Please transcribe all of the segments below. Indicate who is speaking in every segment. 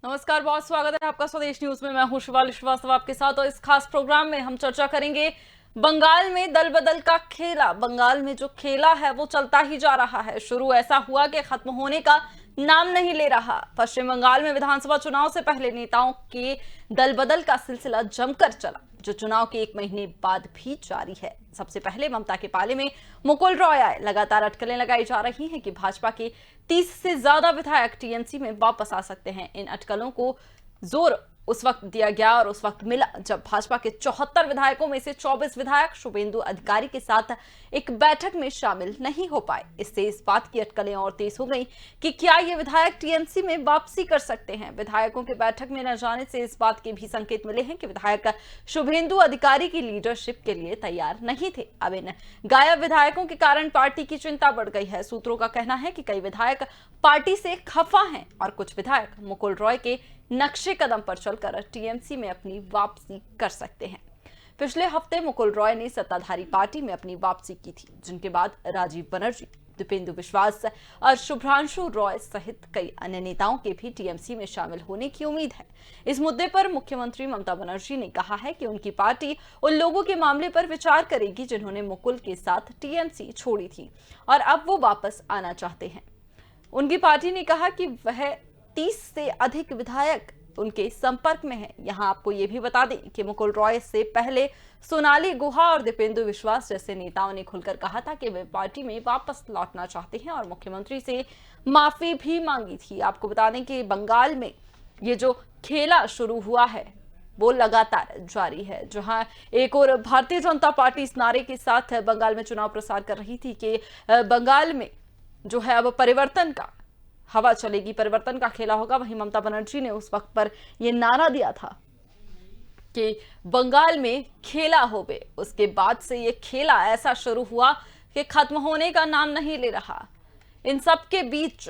Speaker 1: नमस्कार, बहुत स्वागत है आपका स्वदेश न्यूज में। मैं हूं शिवाली श्रीवास्तव आपके साथ और इस खास प्रोग्राम में हम चर्चा करेंगे बंगाल में दल बदल का खेला। बंगाल में जो खेला है वो चलता ही जा रहा है। शुरू ऐसा हुआ कि खत्म होने का नाम नहीं ले रहा। पश्चिम बंगाल में विधानसभा चुनाव से पहले नेताओं के दल बदल का सिलसिला जमकर चला, जो चुनाव के 1 महीने बाद भी जारी है। सबसे पहले ममता के पाले में मुकुल रॉय आए। लगातार अटकलें लगाई जा रही हैं कि भाजपा के 30 से ज्यादा विधायक टीएमसी में वापस आ सकते हैं। इन अटकलों को जोर उस वक्त दिया गया और उस वक्त मिला जब भाजपा के 74 विधायकों में से 24 विधायक शुभेंदु अधिकारी के साथ एक बैठक में शामिल नहीं हो पाए। इससे इस बात की अटकलें और तेज हो गई कि क्या ये विधायक टीएमसी में वापसी कर सकते हैं। विधायकों के बैठक में न जाने से इस बात के भी संकेत मिले हैं कि विधायक शुभेंदु अधिकारी की लीडरशिप के लिए तैयार नहीं थे। अब इन गायब विधायकों के कारण पार्टी की चिंता बढ़ गई है। सूत्रों का कहना है कि कई विधायक पार्टी से खफा हैं और कुछ विधायक मुकुल रॉय के नक्शे कदम पर चलकर टीएमसी में अपनी वापसी कर सकते हैं। पिछले हफ्ते मुकुल रॉय ने सत्ताधारी पार्टी में अपनी वापसी की थी, जिनके बाद राजीव बनर्जी, दीपेंदु विश्वास और शुभ्रांशु रॉय सहित कई अन्य नेताओं के भी टीएमसी में शामिल होने की उम्मीद है। इस मुद्दे पर मुख्यमंत्री ममता बनर्जी ने कहा है कि उनकी पार्टी उन लोगों के मामले पर विचार करेगी जिन्होंने मुकुल के साथ टीएमसी छोड़ी थी और अब वो वापस आना चाहते हैं। उनकी पार्टी ने कहा कि वह 30 से अधिक विधायक उनके संपर्क में हैं। यहां आपको यह भी बता दें कि मुकुल रॉय से पहले सोनाली गुहा और दीपेंदु विश्वास जैसे नेताओं ने खुलकर कहा था कि वे पार्टी में वापस लौटना चाहते हैं और मुख्यमंत्री से माफी भी मांगी थी। आपको बता दें कि बंगाल में ये जो खेला शुरू हुआ है वो लगातार जारी है। जहां एक और भारतीय जनता पार्टी इस नारे के साथ बंगाल में चुनाव प्रचार कर रही थी कि बंगाल में जो है अब परिवर्तन का हवा चलेगी, परिवर्तन का खेला होगा। वहीं ममता बनर्जी ने उस वक्त पर यह नारा दिया था कि बंगाल में खेला होवे। उसके बाद से ये खेला ऐसा शुरू हुआ कि खत्म होने का नाम नहीं ले रहा। इन सब के बीच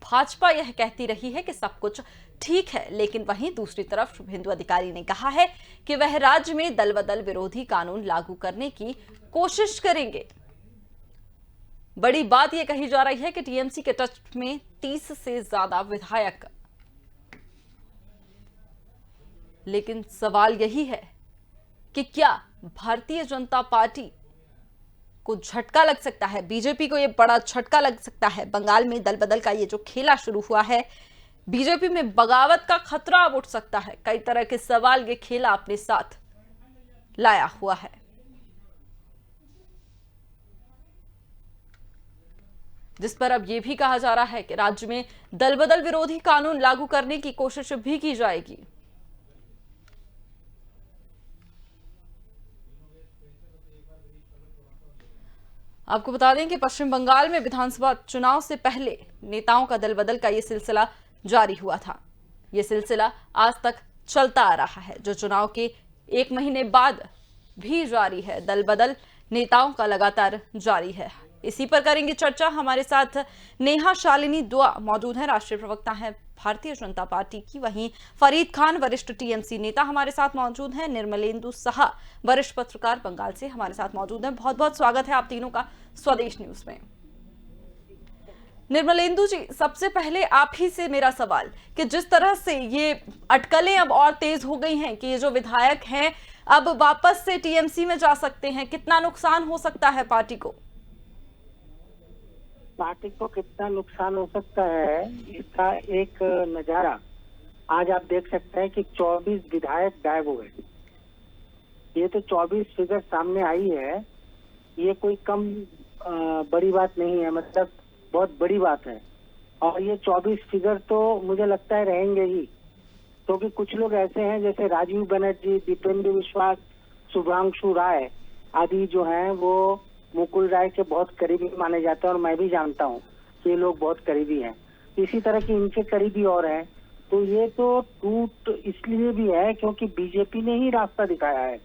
Speaker 1: भाजपा यह कहती रही है कि सब कुछ ठीक है, लेकिन वहीं दूसरी तरफ शुभेंदु अधिकारी ने कहा है कि वह राज्य में दल बदल विरोधी कानून लागू करने की कोशिश करेंगे। बड़ी बात यह कही जा रही है कि टीएमसी के टच में 30 से ज्यादा विधायक, लेकिन सवाल यही है कि क्या भारतीय जनता पार्टी को झटका लग सकता है, बीजेपी को यह बड़ा झटका लग सकता है। बंगाल में दल बदल का ये जो खेला शुरू हुआ है, बीजेपी में बगावत का खतरा अब उठ सकता है। कई तरह के सवाल ये खेला अपने साथ लाया हुआ है, जिस पर अब यह भी कहा जा रहा है कि राज्य में दल बदल विरोधी कानून लागू करने की कोशिश भी की जाएगी। आपको बता दें कि पश्चिम बंगाल में विधानसभा चुनाव से पहले नेताओं का दल बदल का यह सिलसिला जारी हुआ था। यह सिलसिला आज तक चलता आ रहा है, जो चुनाव के 1 महीने बाद भी जारी है। दल बदल नेताओं का लगातार जारी है। इसी पर करेंगे चर्चा। हमारे साथ नेहा शालिनी दुआ मौजूद हैं, राष्ट्रीय प्रवक्ता हैं भारतीय जनता पार्टी की। वहीं फरीद खान वरिष्ठ टीएमसी नेता हमारे साथ मौजूद हैं। निर्मलेंदु साहा वरिष्ठ पत्रकार बंगाल से हमारे साथ मौजूद हैं। बहुत बहुत स्वागत है आप तीनों का स्वदेश न्यूज में। निर्मलेंदु जी, सबसे पहले आप ही से मेरा सवाल कि जिस तरह से ये अटकलें अब और तेज हो गई हैं कि ये जो विधायक हैं अब वापस से टीएमसी में जा सकते हैं, कितना नुकसान हो सकता है पार्टी को?
Speaker 2: पार्टी को कितना नुकसान हो सकता है, इसका एक नजारा आज आप देख सकते हैं कि 24 विधायक गायब हुए। ये तो 24 फिगर सामने आई है, ये कोई कम बड़ी बात नहीं है, मतलब बहुत बड़ी बात है। और ये 24 फिगर तो मुझे लगता है रहेंगे ही, क्योंकि कुछ लोग ऐसे हैं जैसे राजीव बनर्जी, दीपेंद्र विश्वास, शुभ्रांशु राय आदि जो हैं वो मुकुल राय के बहुत करीबी माने जाते हैं और मैं भी जानता हूँ कि ये लोग बहुत करीबी हैं। इसी तरह की इनके करीबी और हैं। तो ये तो टूट इसलिए भी है क्योंकि बीजेपी ने ही रास्ता दिखाया है।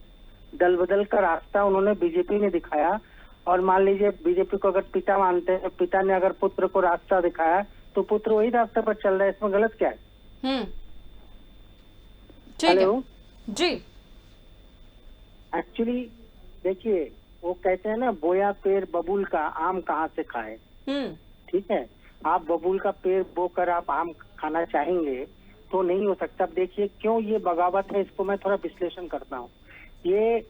Speaker 2: दल बदल का रास्ता उन्होंने बीजेपी ने दिखाया। और मान लीजिए बीजेपी को अगर पिता मानते हैं, पिता ने अगर पुत्र को रास्ता दिखाया तो पुत्र वही रास्ते पर चल रहा है, इसमें गलत क्या है?
Speaker 1: हेलो जी।
Speaker 2: एक्चुअली देखिए, वो कहते हैं ना, बोया पेड़ बबूल का आम कहाँ से खाए। ठीक है, आप बबूल का पेड़ बोकर आप आम खाना चाहेंगे तो नहीं हो सकता। अब देखिए क्यों ये बगावत है, इसको मैं थोड़ा विश्लेषण करता हूँ। ये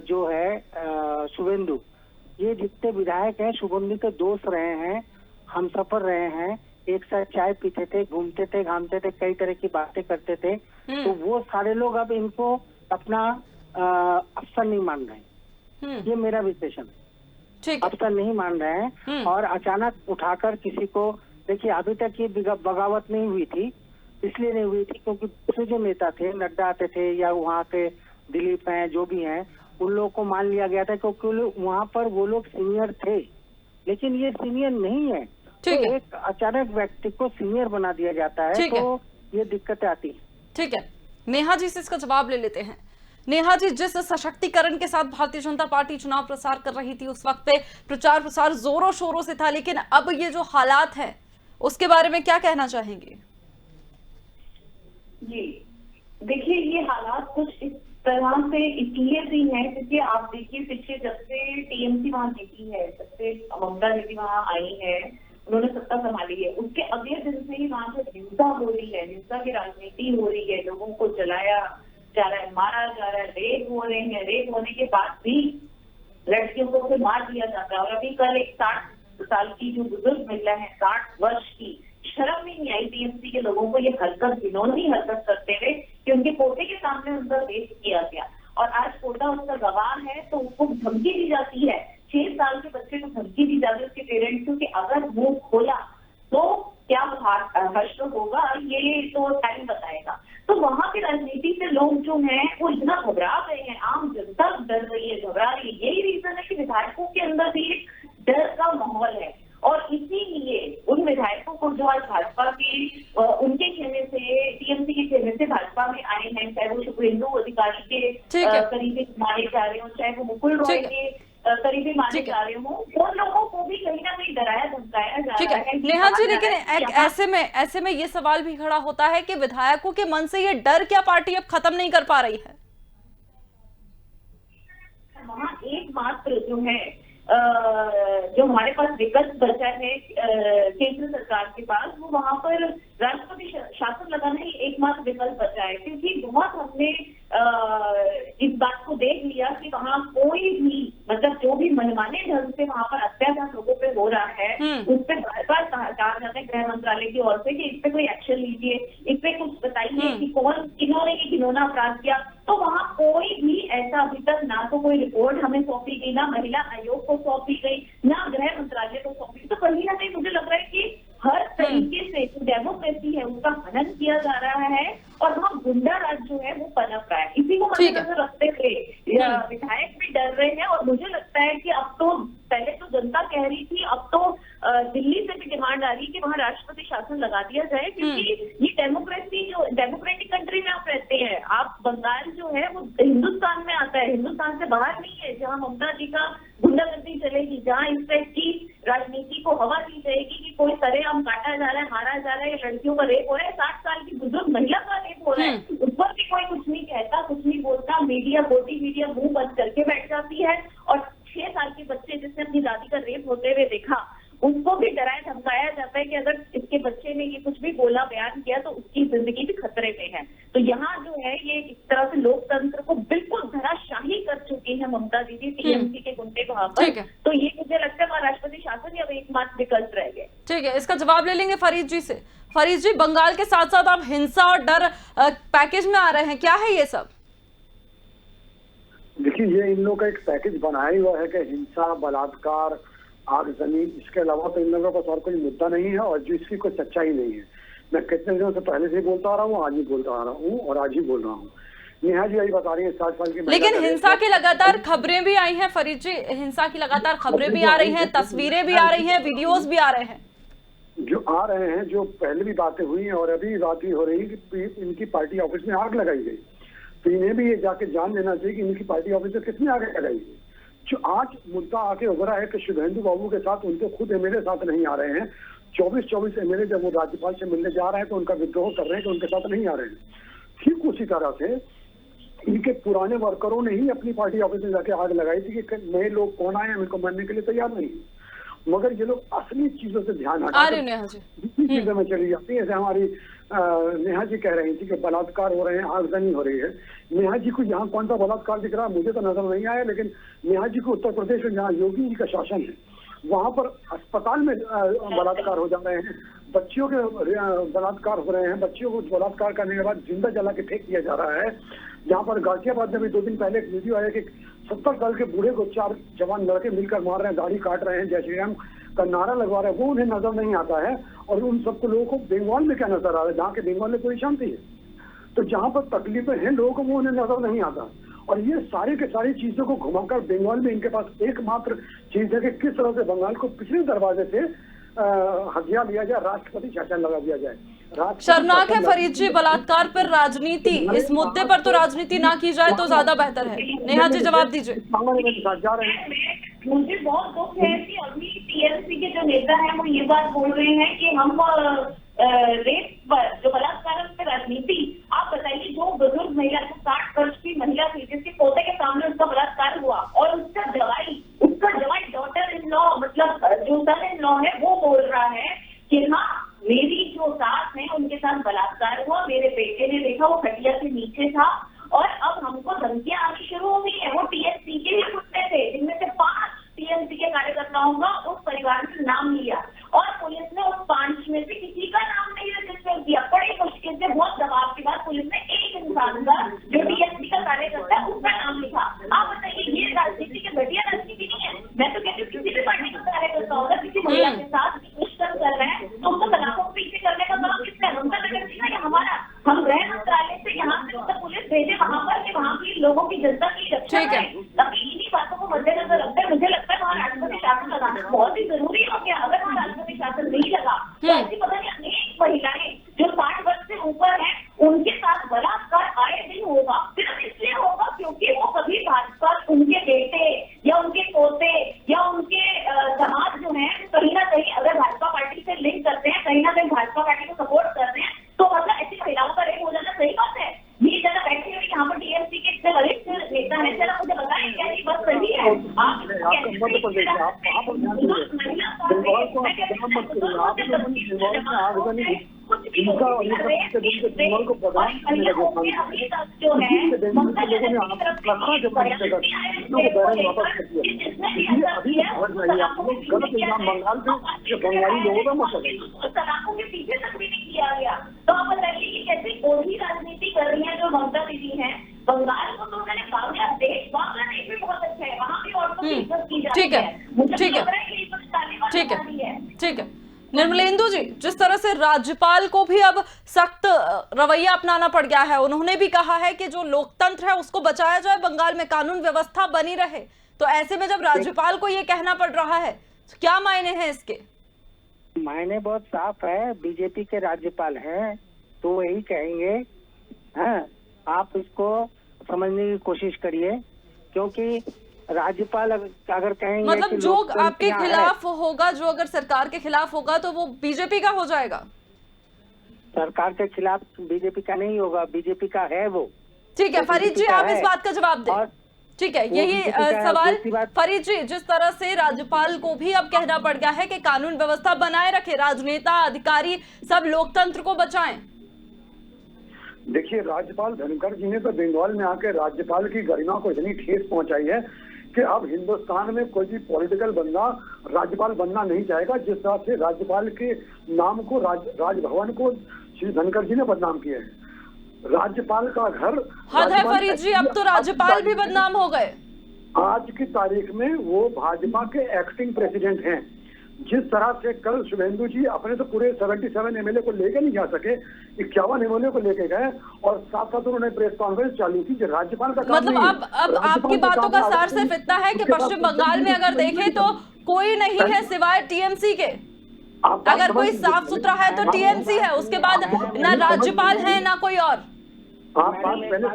Speaker 2: जो है शुभेंदु, ये जितने विधायक हैं शुभेंदु के दोस्त रहे हैं, हम सफर रहे हैं, एक साथ चाय पीते थे, घूमते थे, घामते थे, कई तरह की बातें करते थे, तो वो सारे लोग अब इनको अपना अफसर नहीं मान रहे हैं। ये मेरा विश्लेषण है।
Speaker 1: ठीक
Speaker 2: अफसर नहीं मान रहे हैं और अचानक उठाकर किसी को, देखिए अभी तक ये बगावत नहीं हुई थी, इसलिए नहीं हुई थी क्योंकि दूसरे जो नेता थे, नड्डा आते थे या वहाँ के दिलीप हैं, जो भी हैं, उन लोगों को मान लिया गया था क्योंकि वहाँ पर वो लोग सीनियर थे, लेकिन ये सीनियर नहीं है। तो एक अचानक व्यक्ति को सीनियर बना दिया जाता है तो ये दिक्कतें आती है।
Speaker 1: ठीक है, नेहा जी से इसका जवाब ले लेते हैं। नेहा जी, जिस सशक्तिकरण के साथ भारतीय जनता पार्टी चुनाव प्रसार कर रही थी उस वक्त पे प्रचार प्रसार जोरों शोरों से था, लेकिन अब ये जो हालात है उसके बारे में क्या कहना चाहेंगे?
Speaker 3: जी देखिए, ये हालात कुछ इस तरह से इसलिए भी है क्योंकि आप देखिए पिछले जब से टीएमसी वहां जीती है, जब से ममता दीदी वहां आई है, उन्होंने सत्ता संभाली है, उसके अगले दिन से ही वहां जो हिंसा हो रही है, हिंसा की राजनीति हो रही है, लोगों को जलाया जा रहा है, मारा जा रहा है, रेप हो रहे हैं, रेप होने के बाद भी लड़कियों को फिर मार दिया जाता है। और अभी कल एक 60 साल की जो बुजुर्ग महिला है, 60 वर्ष की, शर्म ही नहीं आई टीएमसी के लोगों को ये हरकत, घिनौनी हरकत करते हुए कि उनके पोते के सामने उनका रेप किया गया और आज पोता उसका गवाह है तो उसको धमकी दी जाती है। 6 साल के बच्चे को धमकी दी जाती है उसके पेरेंट्स को कि अगर मुंह खोला तो क्या हश्र होगा, ये तो टाइम बताएगा। तो वहां की राजनीति से लोग जो हैं वो इतना घबरा गए हैं, आम जनता डर रही है, घबरा रही है। यही रीजन है कि विधायकों के अंदर भी एक डर का माहौल है और इसीलिए उन विधायकों को जो आज भाजपा की उनके खेमे से, टीएमसी के खेमे से भाजपा में आए हैं, चाहे वो शुभेंदु अधिकारी के करीबी माने जा रहे हो, चाहे वो मुकुल रॉय के करीबी माने जा रहे हो, उन लोगों को भी कहीं ना कहीं डराया धमकाया जा रहा है।
Speaker 1: नेहा जी, लेकिन ऐसे में ये सवाल भी खड़ा होता है कि विधायकों के मन से ये डर क्या पार्टी अब खत्म नहीं कर पा रही है?
Speaker 3: वहाँ एकमात्र जो है जो हमारे पास विकल्प बचा है केंद्र सरकार के पास, वो वहां पर राष्ट्रपति शासन लगाना ही एकमात्र विकल्प बचा है। क्योंकि बहुत हमने इस बात को देख लिया कि वहाँ कोई भी, मतलब जो भी मनमाने ढंग से वहां पर अत्याचार लोगों पे हो रहा है, उस पर बार बार कहा जाता है गृह मंत्रालय की ओर से कि इस पे कोई एक्शन लीजिए, इस पे कुछ बताइए कि कौन किन्होंने ये घिनौना अपराध किया। तो वहाँ कोई भी ऐसा अभी तक ना तो कोई रिपोर्ट हमें सौंपी गई, ना महिला आयोग को सौंपी गई, ना गृह मंत्रालय को सौंपी। तो कहीं ना कहीं मुझे लग रहा है कि हर तरीके से जो डेमोक्रेसी है उसका हनन किया जा रहा है और वहाँ गुंडा राज जो है वो पनप रहा है। इसी को मद्देनजर रखते हुए विधायक भी डर रहे हैं और मुझे लगता है कि अब तो, पहले तो जनता कह रही थी, अब तो दिल्ली से भी डिमांड आ रही है कि वहाँ राष्ट्रपति शासन लगा दिया जाए, क्योंकि ये डेमोक्रेसी जो डेमोक्रेटिक कंट्री में आप रहते हैं, आप बंगाल जो है वो हिंदुस्तान में आता है, हिंदुस्तान से बाहर नहीं है, जहाँ ममता जी का गुंडागर्दी चलेगी, जहाँ इस टाइप की राजनीति को हवा दी जाएगी कि कोई सरेआम काटा जा रहा है, मारा जा रहा है, लड़कियों का रेप हो रहा है, 60 साल की बुजुर्ग महिला का रेप हो रहा है, उस पर भी कोई कुछ नहीं कहता, कुछ नहीं बोलता, मीडिया, गोदी मीडिया मुंह बंद करके बैठ जाती है। और 6 साल के बच्चे जिसने अपनी दादी का रेप होते हुए देखा, उसको भी डराया धमकाया जाता है कि अगर इसके बच्चे ने ये कुछ भी बोला, बयान किया तो उसकी जिंदगी भी खतरे में है। तो यहाँ जो है ये इस तरह से लोकतंत्र को बिल्कुल धराशाही कर चुकी है ममता दीदी, टीएमसी के गुंडे वहां पर। तो ये मुझे लगता है वहाँ राष्ट्रपति शासन ही अब एकमात्र विकल्प रह गए।
Speaker 1: ठीक है, इसका जवाब ले लेंगे फरीद जी से। फरीद जी, बंगाल के साथ साथ अब हिंसा और डर पैकेज में आ रहे हैं, क्या है ये सब?
Speaker 4: देखिए, ये इन लोगों का एक पैकेज बनाया हुआ है कि हिंसा, बलात्कार, आगजनी, इसके अलावा तो इन लोगों का और कोई मुद्दा नहीं है और जिसकी कोई सच्चाई नहीं है। मैं कितने दिनों से पहले से बोलता आ रहा हूँ, आज भी बोलता आ रहा हूँ और आज ही बोल रहा हूँ। नेहा जी यही बता रही है 60 साल की,
Speaker 1: लेकिन हिंसा की लगातार खबरें भी आई हैं फरीद जी, हिंसा की लगातार खबरें भी आ रही हैं, तस्वीरें भी आ रही हैं, वीडियोस भी आ रहे हैं,
Speaker 4: जो आ रहे हैं, जो पहले भी बातें हुई हैं और अभी बात हो रही है कि इनकी पार्टी ऑफिस में आग लगाई गई। तो इन्हें भी ये जाके जान लेना चाहिए कि इनकी पार्टी ऑफिस में कितनी आग लगाई गई। जो आज मुद्दा आके उभरा है कि शुभेंदु बाबू के साथ उनके खुद एमएलए साथ नहीं आ रहे हैं। 24 एमएलए जब वो राज्यपाल से मिलने जा रहे हैं तो उनका विद्रोह कर रहे हैं कि उनके साथ नहीं आ रहे हैं। ठीक उसी तरह से इनके पुराने वर्करों ने ही अपनी पार्टी ऑफिस में जाके आग लगाई थी कि नए लोग कौन आए हैं, इनको मरने के लिए तैयार नहीं। मगर ये लोग असली चीजों से ध्यान हटा चीजों में चली जाती है। जैसे हमारी नेहा जी कह रही थी कि बलात्कार हो रहे हैं, आगजनी हो रही है। नेहा जी को यहाँ कौन सा बलात्कार दिख रहा है मुझे तो नजर नहीं आया, लेकिन नेहा जी को उत्तर प्रदेश में जहाँ योगी जी का शासन है वहाँ पर अस्पताल में बलात्कार हो जा रहे हैं, बच्चियों के बलात्कार हो रहे हैं, बच्चियों को बलात्कार करने के बाद जिंदा जला के फेंक दिया जा रहा है। जहाँ पर गाजियाबाद में भी 2 दिन पहले एक वीडियो आया कि 70 साल के बूढ़े को 4 जवान लड़के मिलकर मार रहे हैं, दाढ़ी काट रहे हैं, जय श्री राम का नारा लगवा रहे हैं, वो उन्हें नजर नहीं आता है। और उन सबको लोगों को बंगाल में क्या नजर आ रहा है, जहाँ के बंगाल में कोई शांति है, तो जहाँ पर तकलीफें हैं लोगों को वो उन्हें नजर नहीं आता। और ये सारी के सारी चीजों को घुमाकर बंगाल में इनके पास एकमात्र चीज है कि किस तरह से बंगाल को पिछले दरवाजे से हथिया लिया जाए, राष्ट्रपति शासन लगा दिया जाए।
Speaker 1: शर्मनाक है फरीद जी, बलात्कार पर राजनीति, इस मुद्दे पर तो राजनीति ना की जाए तो ज्यादा बेहतर है। नेहा जी जवाब दीजिए।
Speaker 3: मुझे बहुत दुख है कि अभी टीएमसी के जो नेता हैं वो ये बात बोल रहे हैं कि हम रेप पर जो बलात्कार पे राजनीति। आप बताइए, जो बुजुर्ग महिला, जो 60 वर्ष की महिला थी जिसके पोते के सामने उसका बलात्कार हुआ और उसका जवाई डॉटर इन लॉ, मतलब जो सन इन लॉ है, वो बोल रहा है कि हाँ मेरी जो सास है उनके साथ बलात्कार हुआ, मेरे बेटे ने देखा वो खटिया के नीचे था और अब हमको धमकियां आनी शुरू हो गई है। वो टीएमसी के ही कुत्ते थे, जिनमें से 5 टीएमसी के कार्यकर्ताओं का उस परिवार में नाम लिया और पुलिस ने उस 5 में से किसी का नाम नहीं रजिस्टर किया। बड़ी मुश्किल से, बहुत दबाव के बाद पुलिस ने एक इंसान का, जो टीएमसी का कार्यकर्ता है, उसका नाम लिखा। आप बताइए, ये राजनीति की घटिया राजनीति नहीं है? मैं तो कहती हूँ किसी भी पार्टी का कार्यकर्ता होगा, किसी महिला के साथ दुष्कर्म कर रहे हैं तो उसको तलाकों के पीछे करने का काम किसने, ममता बनर्जी का या हमारा? हम गृह मंत्रालय से यहाँ से उत्तर पुलिस भेजे वहां पर कि वहाँ की लोगों की जनता की रक्षा करें। तभी इन्हीं बातों को मद्देनजर रखते हैं मुझे लगता है वहाँ राष्ट्रपति शासन लगाना बहुत ही जरूरी हो गया। अगर वहाँ राष्ट्रपति शासन नहीं लगा तो ऐसी पता नहीं अनेक महिलाएं जो 60 वर्ष से ऊपर हैं उनके साथ बलात्कार आए दिन होगा। सिर्फ इसलिए होगा क्योंकि वो कभी भाजपा, उनके बेटे या उनके पोते या उनके समाज जो है कहीं ना कहीं अगर भाजपा पार्टी से लिंक करते हैं, कहीं ना कहीं भाजपा पार्टी को सपोर्ट कर रहे हैं, तो मतलब ऐसी महिलाओं का रेप हो जाना सही बात है। ये जरा बैठे हुए यहाँ पर टीएमसी के इतने वरिष्ठ नेता है, जरा मुझे बताएं क्या ये बात सही है?
Speaker 4: इनका और ये सब के बंगाल को बदनाम करने लगे जो है ममता लोगों ने रखा जब को बैरन वापस कर दिया। इसलिए अभी समझ रही है आप लोग गलत इल्जाम बंगाल पे जो बंगाली लोगों का मसला है,
Speaker 3: तलाकों के पीछे तक भी नहीं किया गया। तो आप बताइए कि कैसे कोई राजनीति कर रही है जो ममता दीदी है। बंगाल को तो उन्होंने बांग्लादेश भी बहुत अच्छा है, वहाँ भी औरतों की इज्जत की जाती है।
Speaker 1: ठीक है निर्मलेंदु जी, जिस तरह से राज्यपाल को भी अब सख्त रवैया अपनाना पड़ गया है, उन्होंने भी कहा है कि जो लोकतंत्र है उसको बचाया जाए, बंगाल में कानून व्यवस्था बनी रहे, तो ऐसे में जब राज्यपाल को ये कहना पड़ रहा है तो क्या मायने हैं इसके?
Speaker 2: मायने बहुत साफ है, बीजेपी के राज्यपाल हैं तो वही कहेंगे। हाँ, आप इसको समझने की कोशिश करिए, क्योंकि राज्यपाल अगर कहेंगे
Speaker 1: मतलब जो आपके खिलाफ होगा, जो अगर सरकार के खिलाफ होगा तो वो बीजेपी का हो जाएगा।
Speaker 2: सरकार के खिलाफ बीजेपी का नहीं होगा, बीजेपी का है वो।
Speaker 1: ठीक है फरीद जी, आप इस बात का जवाब दें। ठीक है, यही सवाल फरीद जी, जिस तरह से राज्यपाल को भी अब कहना पड़ गया है कि कानून व्यवस्था बनाए रखे, राजनेता अधिकारी सब लोकतंत्र को बचाएं।
Speaker 4: देखिए, राज्यपाल धनखड़ जी ने तो बंगाल में आके राज्यपाल की गरिमा को इतनी ठेस पहुंचाई है कि अब हिंदुस्तान में कोई भी पॉलिटिकल बंदा राज्यपाल बनना नहीं चाहेगा। जिस तरह से राज्यपाल के नाम को राजभवन को श्री धनखड़ जी ने बदनाम किया है, राज्यपाल का घर
Speaker 1: हद है फरीद जी, अब तो राज्यपाल भी बदनाम हो गए।
Speaker 4: आज की तारीख में वो भाजपा के एक्टिंग प्रेसिडेंट हैं। जिस तरह से कल शुभेंदु जी अपने तो पूरे 77 एमएलए को लेकर नहीं जा सके, 51 एमएलए को लेके गए और साथ साथ उन्होंने प्रेस कॉन्फ्रेंस चालू की जो राज्यपाल का काम
Speaker 1: मतलब अब आपकी बातों का सार सिर्फ इतना है कि पश्चिम बंगाल में अगर देखें तो कोई नहीं है सिवाय टीएमसी के। अगर कोई साफ सुथरा है तो टीएमसी है, उसके बाद ना राज्यपाल है ना कोई और।
Speaker 4: आप बात पहले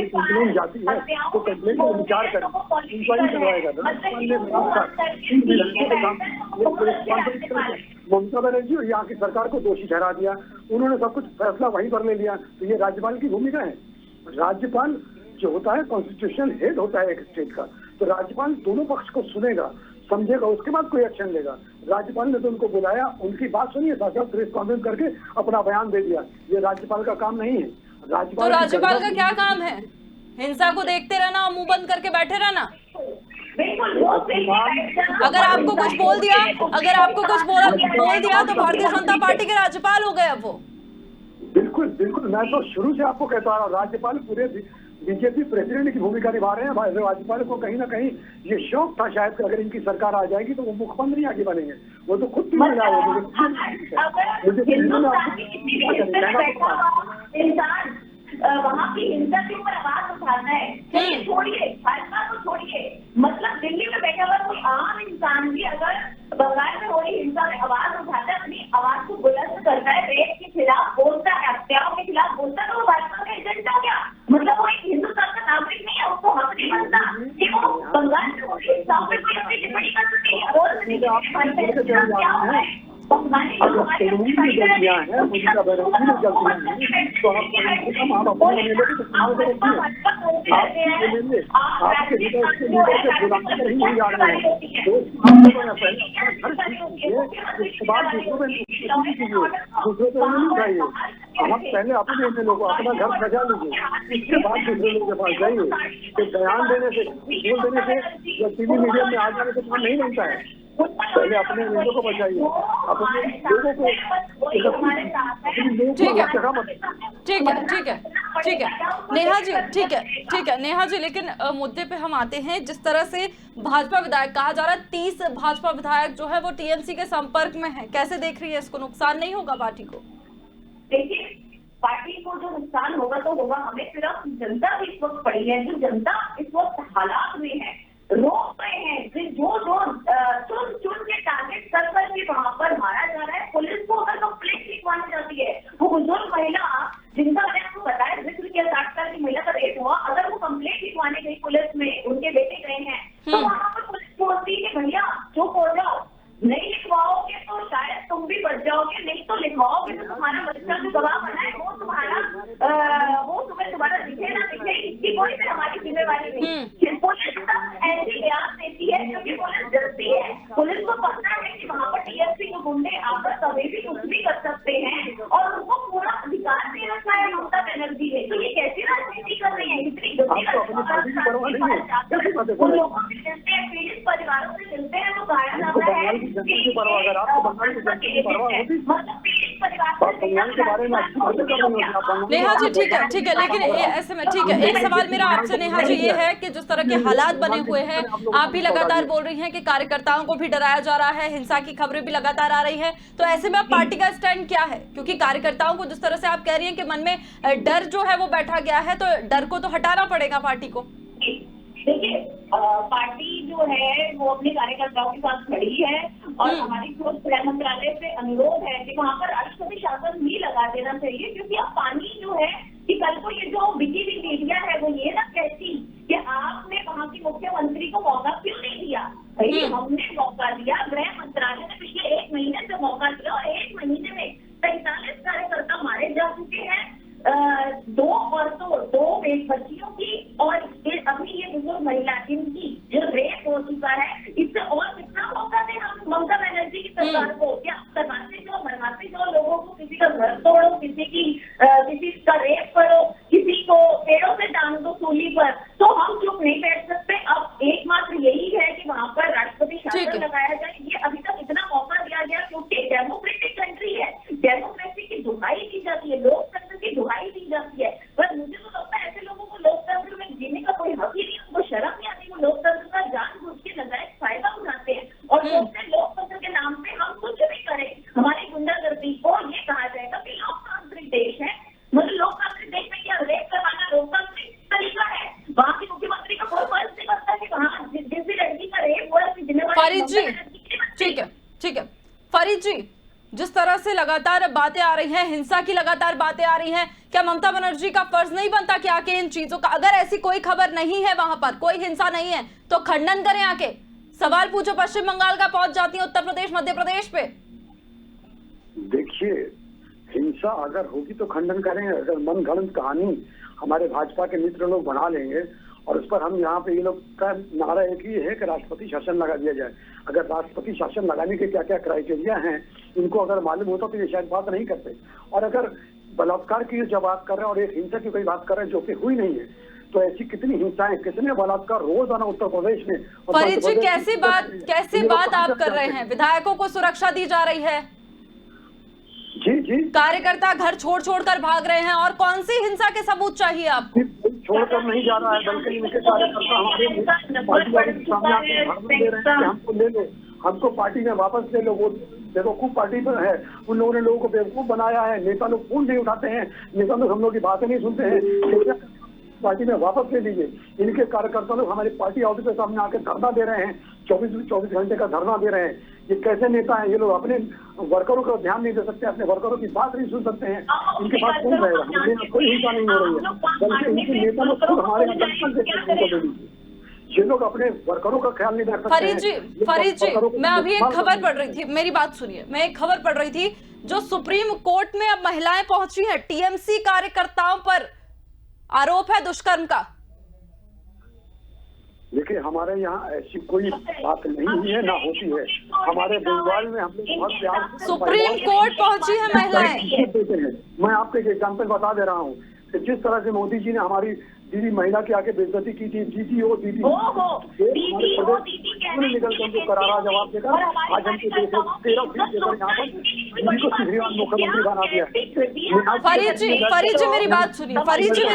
Speaker 4: कंप्लेन जाती है तो कंप्लेन को विचार करें, इंक्वायरी करवाएगा। ममता बनर्जी और यहाँ की सरकार को दोषी ठहरा दिया, उन्होंने सब कुछ फैसला वहीं पर ले लिया। तो ये राज्यपाल की भूमिका है। राज्यपाल जो होता है कॉन्स्टिट्यूशनल हेड होता है एक स्टेट का, तो राज्यपाल दोनों पक्ष को सुनेगा, समझेगा, उसके बाद कोई एक्शन लेगा। राज्यपाल ने तो उनको बुलाया, उनकी बात सुनिए, साथ प्रेस कॉन्फ्रेंस करके अपना बयान दे दिया। ये राज्यपाल का काम नहीं है।
Speaker 1: तो राज्यपाल का क्या काम है? हिंसा को देखते रहना और मुंह बंद करके बैठे रहना? अगर आपको कुछ बोल दिया, तो भारतीय जनता पार्टी के राज्यपाल हो गए अब वो।
Speaker 4: बिल्कुल बिल्कुल, मैं तो शुरू से आपको कहता आ रहा हूँ, राज्यपाल पूरे बीजेपी प्रेसिडेंट की भूमिका निभा रहे हैं। राज्यपाल को कहीं ना कहीं ये शौक था शायद कि अगर इनकी सरकार आ जाएगी तो वो मुख्यमंत्री आगे बनेंगे। वो तो खुद
Speaker 3: वहाँ की हिंसा के ऊपर आवाज उठाना है, छोड़िए भाजपा को छोड़िए, मतलब दिल्ली में बैठा हुआ कोई आम इंसान भी अगर बंगाल में हो रही हिंसा में आवाज उठाता है, अपनी आवाज को बुलंद करता है, रेप के खिलाफ बोलता है, हत्याओं के खिलाफ बोलता है, तो वो भाजपा का एजेंट हो गया। मतलब वो एक हिंदुस्तान का नागरिक नहीं है, उसको हक नहीं बनता कि वो बंगाल में हो रही हिंसाओं में कोई अपनी टिप्पणी कर सकती है। और क्या हो रहा है
Speaker 4: हम पहले अपने एमएलए को अपना घर सजा लीजिए, इसके बाद दूसरे लोगों के पास जाइए। तो बयान देने से, बोल देने से या टीवी मीडिया में आ जाने से काम नहीं बनता है। पहले अपने लोगों को बचाइए, अपने लोगों को।
Speaker 1: ठीक है नेहा जी, ठीक है नेहा जी, लेकिन मुद्दे पे हम आते हैं। जिस तरह से भाजपा विधायक, कहा जा रहा है 30 भाजपा विधायक जो है वो टीएमसी के संपर्क में है, कैसे देख रही है इसको? नुकसान नहीं होगा पार्टी को?
Speaker 3: देखिए, पार्टी को जो नुकसान होगा तो होगा, हमें सिर्फ जनता भी इस वक्त पड़ी है, जो जनता इस वक्त हालात में है, रोक रहे हैं, जो चुन के टारगेट कर करके वहां पर मारा जा रहा है। पुलिस को अगर कंप्लेंट लिखवानी जाती है, वो बुजुर्ग महिला जिनका मैंने आपको बताया जिक्र किया 60 साल की महिला का रेप हुआ, अगर वो कंप्लेंट लिखवाने गई पुलिस में, उनके बेटे गए हैं, तो वहां पर पुलिस बोलती है भैया चुप हो जाओ, नहीं लिखवाओगे तो शायद तुम भी बच जाओगे, नहीं तो लिखवाओगे तो तुम्हारा बच्चा जो गवाह बना है वो तुम्हें तुम्हारा दिखे ना दिखे, इसकी कोई भी हमारी जिम्मेवारी नहीं। पुलिस ऐसी बयान देती है क्योंकि पुलिस डरती है, पुलिस को पता है कि वहाँ पर टीएमसी के गुंडे आकर कभी भी कुछ भी कर सकते हैं और उनको पूरा अधिकार दे रखा है ममता बनर्जी ने। तो ये कैसी राजनीति कर रही है? इतनी उन लोगों से मिलते हैं, पीड़ित परिवारों से मिलते हैं, तो कहा जाता है
Speaker 1: नेहा जी ठीक है, लेकिन ऐसे में ठीक है, एक सवाल मेरा आपसे नेहा जी ये है कि जिस तरह के हालात बने हुए हैं, आप भी लगातार बोल रही हैं कि कार्यकर्ताओं को भी डराया जा रहा है, हिंसा की खबरें भी लगातार आ रही है, तो ऐसे में अब पार्टी का स्टैंड क्या है? क्योंकि कार्यकर्ताओं को जिस तरह से आप कह रही हैं कि मन में डर जो है वो बैठा गया है, तो डर को तो हटाना पड़ेगा पार्टी को।
Speaker 3: देखिए, पार्टी जो है वो अपने कार्यकर्ताओं के साथ खड़ी है और हमारी गृह मंत्रालय से अनुरोध है कि वहाँ पर राष्ट्रपति शासन भी लगा देना चाहिए, क्योंकि अब पानी जो है कि कल को ये जो बिकी हुई मीडिया है वो ये ना कहती कि आपने वहाँ की मुख्यमंत्री को मौका क्यों नहीं दिया। भाई हमने मौका दिया, गृह मंत्रालय ने पिछले 1 महीने से मौका दिया और 1 महीने में 43 कार्यकर्ता मारे जा चुके हैं, 2 औरतों 2 बच्चियों की और अभी ये बुजुर्ग महिला इनकी जो रेप हो चुका है, इससे और कितना मौका दें हम ममता बनर्जी की सरकार को? क्या करवाते जो लोगों को, किसी का घर तोड़ो, किसी का रेप करो, किसी को पेड़ों से टांग दो सूली पर, तो हम चुप नहीं बैठ सकते। अब एकमात्र यही है कि वहाँ पर राष्ट्रपति शासन लगाया जाए। ये अभी तक इतना मौका दिया गया क्योंकि डेमोक्रेटिक कंट्री है, डेमोक्रेसी की दुहाई दी जाती है, लोकतंत्र की दुहाई दी जाती है। पर मुझे तो लगता है ऐसे लोगों को लोकतंत्र में जीने का कोई हक ही नहीं, उनको शर्म नहीं आती, वो लोकतंत्र का जानबूझ के नजायज फायदा उठाते हैं और सोचते हैं लोकतंत्र के नाम पे हम कुछ भी करें, हमारी गुंडागर्दी को ये कहा जाएगा कि लोकतांत्रिक देश है। मतलब लोकतांत्रिक देश में क्या रेप करवाना लोकतांत्रिक तरीका है? वहाँ की मुख्यमंत्री का कोई फर्ज नहीं बनता कि वहाँ जिस भी लड़की का रेप हुआ उसकी जिम्मेवारी।
Speaker 1: फरीद जी ठीक है फरीद जी, जिस तरह से लगातार बातें आ रही हैं, हिंसा की लगातार बातें आ रही हैं, क्या ममता बनर्जी का फर्ज नहीं बनता कि आके इन चीजों का, अगर ऐसी कोई खबर नहीं है, वहां पर कोई हिंसा नहीं है, तो खंडन करें, आके सवाल पूछो। पश्चिम बंगाल का पहुंच जाती है उत्तर प्रदेश, मध्य प्रदेश पे।
Speaker 4: देखिए, हिंसा अगर होगी तो खंडन करेंगे। अगर मनगढ़ंत कहानी हमारे भाजपा के मित्र लोग बना लेंगे और उस पर हम यहाँ पे ये लोग का नारा एक ही है कि राष्ट्रपति शासन लगा दिया जाए। अगर राष्ट्रपति शासन लगाने के क्या क्या क्राइटेरिया हैं इनको अगर मालूम होता तो ये शायद बात नहीं करते। और अगर बलात्कार की जो बात कर रहे हैं और एक हिंसा की कोई बात कर रहे हैं जो कि हुई नहीं है, तो ऐसी कितनी हिंसाएं, कितने बलात्कार रोजाना उत्तर प्रदेश में।
Speaker 1: फरीद जी, कैसी बात आप कर रहे हैं? विधायकों को सुरक्षा दी जा रही है,
Speaker 4: जी
Speaker 1: कार्यकर्ता घर छोड़ कर भाग रहे हैं, और कौन सी हिंसा के सबूत चाहिए आपको?
Speaker 4: छोड़कर नहीं जा रहा है, बल्कि इनके कार्यकर्ता हमारे पार्टी सामने आके धरना दे रहे हैं कि हमको ले लो, हमको पार्टी में वापस ले लो। वो बेवकूफ पार्टी पर है, उन लोगों ने लोगों को बेवकूफ बनाया है। नेता लोग फोन नहीं उठाते हैं, नेता लोग हम लोग की बातें नहीं सुनते हैं। पार्टी में वापस ले लीजिए। इनके कार्यकर्ता लोग हमारे पार्टी ऑफिस के सामने आकर धरना दे रहे हैं, 24 घंटे का धरना दे रहे हैं। ये कैसे नेता हैं? ये लोग अपने वर्करों का ध्यान नहीं दे सकते, अपने वर्करों की बात नहीं सुन सकते हैं। इनके पास कौन रहेगा? हमें कोई हिंसा नहीं हो रही है, बल्कि इनके नेता लोग खुद हमारे ये लोग अपने वर्करों का ख्याल नहीं रख सकते।
Speaker 1: फरीद जी, मैं अभी एक खबर पढ़ रही थी, मेरी बात सुनिए। मैं एक खबर पढ़ रही थी जो सुप्रीम कोर्ट में अब महिलाएं पहुंची हैं। टीएमसी कार्यकर्ताओं पर आरोप है दुष्कर्म का।
Speaker 4: देखिए, हमारे यहाँ ऐसी कोई बात नहीं हुई है, ना होती है। हमारे बंगाल में हम लोग बहुत प्यार
Speaker 1: सुप्रीम कोर्ट पहुंची है महिलाएं।
Speaker 4: मैं आपको एक एग्जाम्पल बता दे रहा हूँ कि जिस तरह से मोदी जी ने हमारी दीदी महिला की आके बेइज्जती की थी, दीदी निकल कर उनको करारा जवाब देकर आज हमको 13 सीट देकर यहाँ पर दिल्ली को केजरीवाल मुख्यमंत्री बना दिया।
Speaker 1: फरीद जी मेरी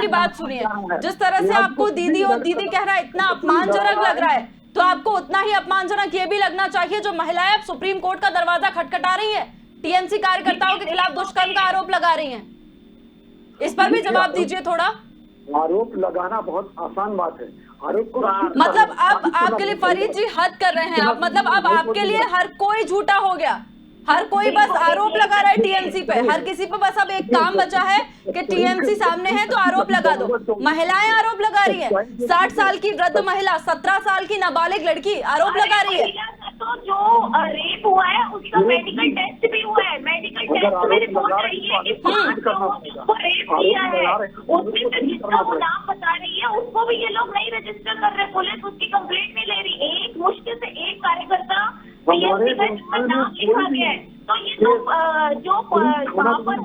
Speaker 1: बात सुनिए। जिस तरह से आपको दीदी और दीदी कह रहा है इतना अपमानजनक लग रहा है, तो आपको उतना ही अपमानजनक ये भी लगना चाहिए जो महिलाएं अब सुप्रीम कोर्ट का दरवाजा खटखटा रही है, टीएमसी कार्यकर्ताओं के खिलाफ दुष्कर्म का आरोप लगा रही हैं। इस पर भी जवाब दीजिए थोड़ा।
Speaker 4: आरोप लगाना बहुत आसान बात है। आरोप को
Speaker 1: मतलब अब आपके लिए फरीद जी हद कर रहे हैं आप, मतलब अब आपके लिए हर कोई झूठा हो गया, हर कोई बस आरोप लगा रहा है टीएमसी पे। हर किसी पे बस अब एक काम बचा है कि टीएमसी सामने है तो आरोप लगा दो। महिलाएं आरोप लगा रही है, 60 साल की वृद्ध महिला, 17 साल की नाबालिग लड़की आरोप लगा रही है।
Speaker 3: तो जो रेप हुआ है उसका मेडिकल टेस्ट भी हुआ है, मेडिकल टेस्ट में रिपोर्ट आई है कि 5 लोगों को रेप किया है। उसमें से जिसका वो नाम बता रही है उसको भी ये लोग नहीं रजिस्टर कर रहे, पुलिस उसकी कंप्लेंट नहीं ले रही। एक मुश्किल से एक कार्यकर्ता नाम लिखा गया है, तो ये तो जो वहाँ पर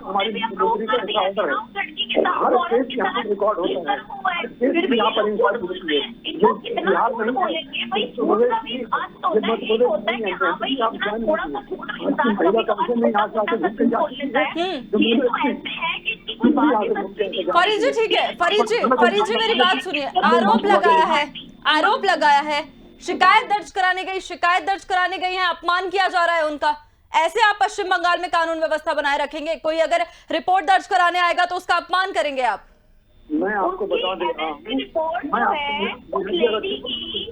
Speaker 3: हमारी अप्रूव कर दिया लड़की के साथ औरत के साथ हुआ है, फिर भी इनको कितना झूठ बोलेंगे भाई? झूठ का भी आज तो होता है, ये होता है कि हाँ भाई इतना थोड़ा सा झूठ इंसान का भी तो बोल लेता है। ये तो ऐसे है कि इनकी कोई बात ही सच्ची नहीं।
Speaker 1: फरीद जी ठीक है, फरीद जी मेरी बात सुनिए। आरोप लगाया है, शिकायत दर्ज कराने गई है, अपमान किया जा रहा है उनका। ऐसे आप पश्चिम बंगाल में कानून व्यवस्था बनाए रखेंगे? कोई अगर रिपोर्ट दर्ज कराने आएगा तो उसका अपमान करेंगे आप?
Speaker 4: मैं आपको बता दे रहा हूँ,
Speaker 3: रिपोर्ट जो है उस लेडी की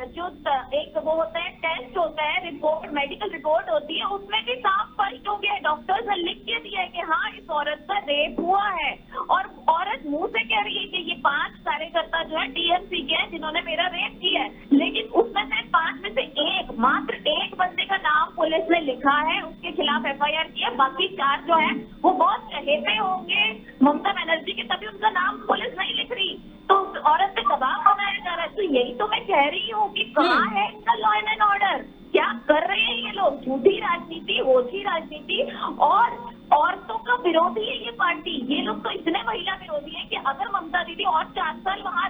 Speaker 3: जो एक वो होता है टेस्ट होता है, रिपोर्ट मेडिकल रिपोर्ट होती है, उसमें भी साफ स्पष्ट हो गया है, डॉक्टर्स ने लिख के दिया है कि हाँ इस औरत का रेप हुआ है। और औरत मुंह से कह रही है कि ये 5 कार्यकर्ता जो है टीएमसी के हैं जिन्होंने मेरा रेप किया है, लेकिन उसमें से 5 में से मात्र एक बंदे का नाम पुलिस ने लिखा है, उसके खिलाफ एफआईआर किया। बाकी 4 जो है वो बहुत चहेते होंगे ममता बनर्जी के, तभी उनका नाम पुलिस नहीं लिख रही, तो उस औरत पे दबाव बनाया जा रहा है। तो यही तो मैं कह रही हूँ कि कहाँ है इनका लॉ एंड ऑर्डर? क्या कर रहे हैं ये लोग? झूठी राजनीति, ओछी राजनीति और औरतों का विरोधी है ये पार्टी। ये लोग तो इतने महिला विरोधी है कि अगर ममता दीदी और 4 साल वहाँ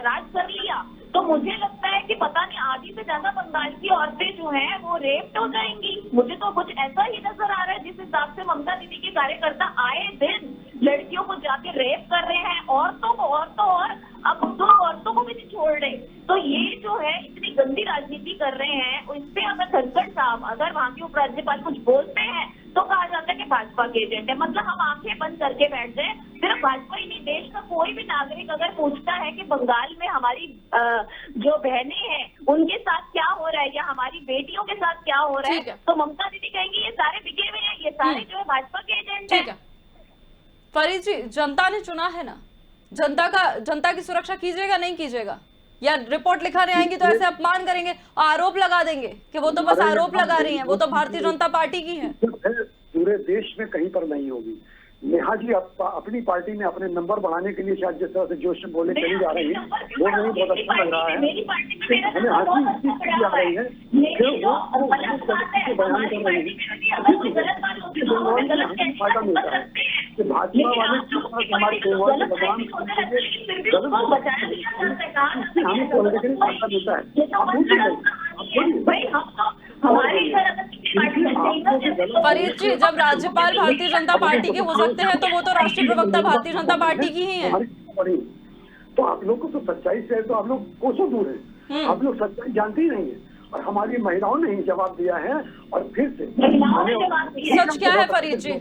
Speaker 3: राज कर लिया तो मुझे लगता है कि पता नहीं आधी से ज्यादा बंगाल की औरतें जो हैं वो रेप्ड हो जाएंगी। मुझे तो कुछ ऐसा ही नजर आ रहा है जिस हिसाब से ममता दीदी के कार्यकर्ता आए दिन लड़कियों को जाके रेप कर रहे हैं, औरतों को, और अब तो औरतों को भी नहीं छोड़ रहे। तो ये जो है इतनी गंदी राजनीति कर रहे हैं, इस पे अगर धनखड़ साहब अगर वहाँ के उपराज्यपाल कुछ बोलते हैं तो कहा जाता है कि भाजपा के एजेंट है। मतलब हम आंखें बंद करके बैठ जाए। सिर्फ भाजपा ही नहीं, देश का कोई भी नागरिक अगर पूछता है कि बंगाल में हमारी जो बहनें हैं उनके साथ क्या हो रहा है या हमारी बेटियों के साथ क्या हो रहा है, तो ममता दीदी कहेंगी ये सारे बिके हुए हैं, ये सारे जो है भाजपा के एजेंट है।
Speaker 1: फरीद जी, जनता ने चुना है ना, जनता की सुरक्षा कीजिएगा नहीं कीजिएगा? या रिपोर्ट लिखाने आएंगी तो ऐसे अपमान करेंगे, आरोप लगा देंगे कि वो तो बस आरोप लगा रही हैं, वो तो भारतीय जनता पार्टी की है?
Speaker 4: पूरे देश में कहीं पर नहीं होगी। नेहा जी अपनी पार्टी में अपने नंबर बढ़ाने के लिए शायद जिस तरह से जोश बोले चली जा रही है वो नहीं बहुत अच्छा लग रहा है। हमें हंसी इस चीज की आ रही है कि वो बयान कर रही है फायदा मिलता है कि भाजपा वाले हमारे त्योहार के बदनाम हमें पॉलिटिकली फायदा मिलता है।
Speaker 1: फरीद जी, जब राज्यपाल भारतीय जनता पार्टी के हो सकते हैं तो वो तो राष्ट्रीय प्रवक्ता भारतीय जनता पार्टी की ही है।
Speaker 4: तो आप लोग को तो सच्चाई से तो आप लोग कोसों दूर है, आप लोग सच्चाई जानते ही नहीं है और हमारी महिलाओं ने ही जवाब दिया है। और फिर से
Speaker 1: सच क्या है फरीद जी?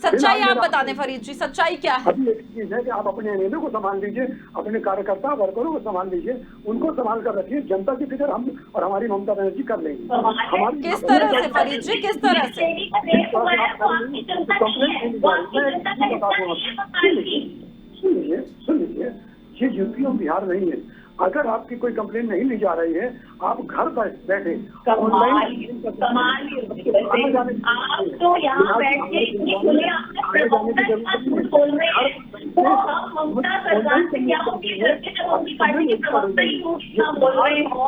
Speaker 1: सच्चाई आप बता दें फरीद जी, सच्चाई क्या है?
Speaker 4: अभी एक चीज है कि आप अपने एमएलए को संभाल लीजिए, अपने कार्यकर्ता वर्करों को संभाल लीजिए, उनको संभाल कर रखिए। जनता की फिक्र हम और हमारी ममता बनर्जी कर लेंगे। हमारी
Speaker 1: किस तरह से फरीद जी, किस तरह से?
Speaker 4: सुन लीजिए, ये यूपी और बिहार नहीं है। अगर आपकी कोई कंप्लेन नहीं ली जा रही है, आप घर पर बैठे ऑनलाइन
Speaker 3: आप तो यहाँ बैठ के इतनी खुले ममता सरकार से क्या उम्मीद रखते हैं? उनकी पार्टी के प्रवक्ता ही बोल रहे हो,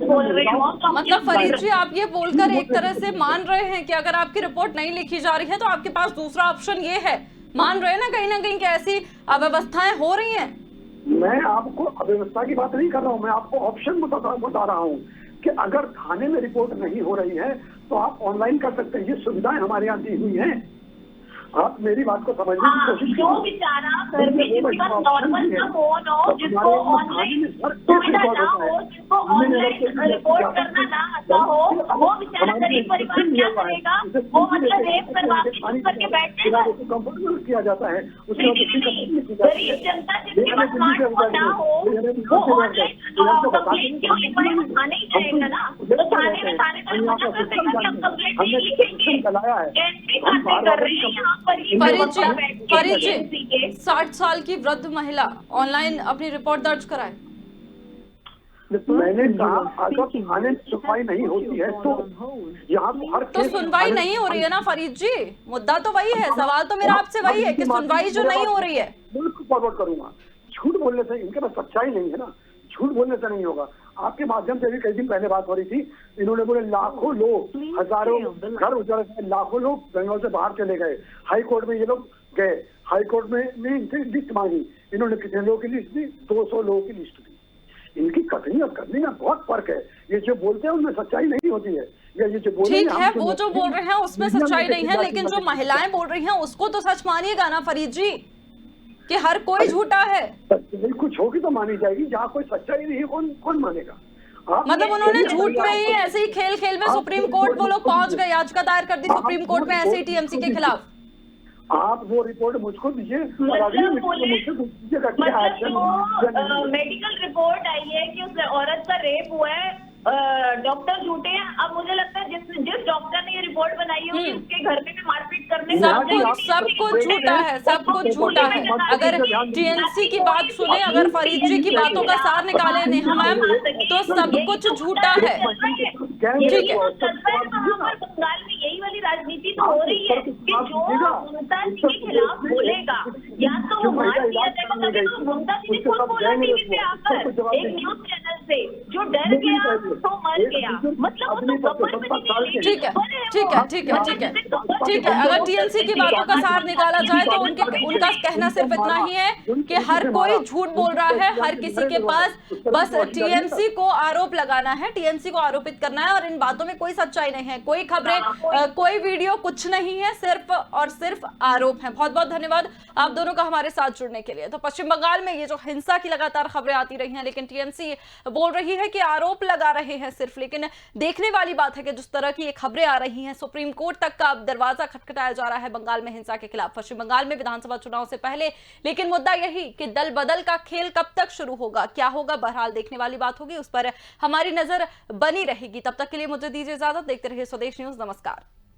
Speaker 3: बोल रहे हो।
Speaker 1: मतलब फरीद जी, आप ये बोलकर एक तरह से मान रहे हैं कि अगर आपकी रिपोर्ट नहीं लिखी जा रही है तो आपके पास दूसरा ऑप्शन ये है, मान रहे हैं ना कहीं कि ऐसी अव्यवस्थाएं हो रही हैं?
Speaker 4: मैं आपको अव्यवस्था की बात नहीं कर रहा हूँ, मैं आपको ऑप्शन बता रहा हूँ कि अगर थाने में रिपोर्ट नहीं हो रही है तो आप ऑनलाइन कर सकते हैं। ये सुविधाएं हमारे यहाँ दी हुई हैं, आप मेरी बात को समझने की कोशिश
Speaker 3: जो बेचारा घर में जिसके पास नॉर्मल ना फोन हो, जिसको ऑनलाइन सुविधा ना हो, जिसको ऑनलाइन रिपोर्ट करना ना आता हो, वो बेचारा गरीब परिवार क्या करेगा? वो मतलब रेप करवा करके बैठेगा।
Speaker 4: कंफर्टेबल किया जाता है
Speaker 3: गरीब जनता जिसके पास स्मार्टफोन ना हो वो ऑनलाइन कंप्लेंट क्यों लिखवाए? थाने ही जाएगा ना, तो थाने में हम कंप्लेंट नहीं लिखेंगे। कर रहे हैं
Speaker 1: फरीद जी, 60 साल की वृद्ध महिला ऑनलाइन अपनी रिपोर्ट दर्ज कराए।
Speaker 4: मैंने कहा अगर थाने में सुनवाई नहीं होती है तो यहाँ हर
Speaker 1: तो सुनवाई नहीं हो रही है ना फरीद जी, मुद्दा तो वही है, सवाल तो मेरा आपसे वही है कि सुनवाई जो नहीं हो रही है।
Speaker 4: बिल्कुल फॉरवर्ड करूंगा। झूठ बोलने से इनके पास सच्चाई नहीं है ना, झूठ बोलने से नहीं होगा। आपके माध्यम से भी कई दिन पहले बात हो रही थी, इन्होंने बोले लाखों लोग, हजारों घर उजड़ गए, लाखों लोग बंगाल से बाहर चले गए। हाई कोर्ट में ये लोग गए, हाई कोर्ट में इनसे लिस्ट मांगी, इन्होंने कितने लोगों की लिस्ट दी? 200 लोगों की लिस्ट दी। इनकी कथनी और करनी में बहुत फर्क है। ये जो बोलते हैं उनमें सच्चाई नहीं होती है, या ये जो बोल
Speaker 1: ठीक है वो जो बोल रहे हैं उसमें सच्चाई नहीं है, लेकिन जो महिलाएं बोल रही हैं उसको तो सच मानिएगा ना फरीद जी कि हर कोई झूठा है।
Speaker 4: कुछ होगी तो मानी जाएगी, जहाँ कोई सच्चाई नहीं है कौन मानेगा?
Speaker 1: मतलब उन्होंने झूठ में ही ऐसे ही खेल में सुप्रीम कोर्ट वो लोग पहुंच गए, याचिका दायर कर दी सुप्रीम कोर्ट में ऐसे ही टीएमसी के खिलाफ।
Speaker 4: आप वो रिपोर्ट मुझको दीजिए,
Speaker 3: मेडिकल रिपोर्ट आई है कि उस औरत का रेप हुआ है, डॉक्टर झूठे हैं। अब मुझे लगता है जिस डॉक्टर ने ये रिपोर्ट बनाई होगी उसके घर में भी मारपीट करने
Speaker 1: सब कुछ झूठा है, सब कुछ झूठा है। अगर टीएमसी की बात सुने, अगर फरीद जी की बातों का सार निकाले नेहा मैम, तो सब कुछ झूठा है। ठीक है,
Speaker 3: बंगाल में यही वाली राजनीति तो हो रही है कि जो ममता जी के खिलाफ बोलेगा या तो वो मार दिया जाएगा। तो ममता जी ने खुद बोला टीवी पे आकर एक न्यूज चैनल से, जो डर गया तो मर गया, मतलब वो तो खबर में नहीं।
Speaker 1: ठीक है, अगर टीएमसी की बातों का सार निकाला जाए तो उनका कहना सिर्फ इतना ही है कि हर कोई झूठ बोल रहा है, हर किसी के पास बस टीएमसी को आरोप लगाना है, टीएमसी को आरोपित करना है, और इन बातों में कोई सच्चाई नहीं है, कोई खबरें, कोई वीडियो, कुछ नहीं है, सिर्फ और सिर्फ आरोप है। बहुत बहुत धन्यवाद आप दोनों का हमारे साथ जुड़ने के लिए। तो पश्चिम बंगाल में ये जो हिंसा की लगातार खबरें आती रही हैं, लेकिन टीएमसी बोल रही है कि आरोप लगा रहे हैं सिर्फ, लेकिन देखने वाली बात है कि जिस तरह की ये खबरें आ रही हैं, सुप्रीम कोर्ट तक का अब दरवाजा खटखटाया जा रहा है बंगाल में हिंसा के खिलाफ, पश्चिम बंगाल में विधानसभा चुनाव से पहले। लेकिन मुद्दा यही कि दल बदल का खेल कब तक शुरू होगा, क्या होगा, बहरहाल देखने वाली बात होगी, उस पर हमारी नजर बनी रहेगी। तब तक के लिए मुझे दीजिए इजाजत, देखते रहिए स्वदेश न्यूज। नमस्कार।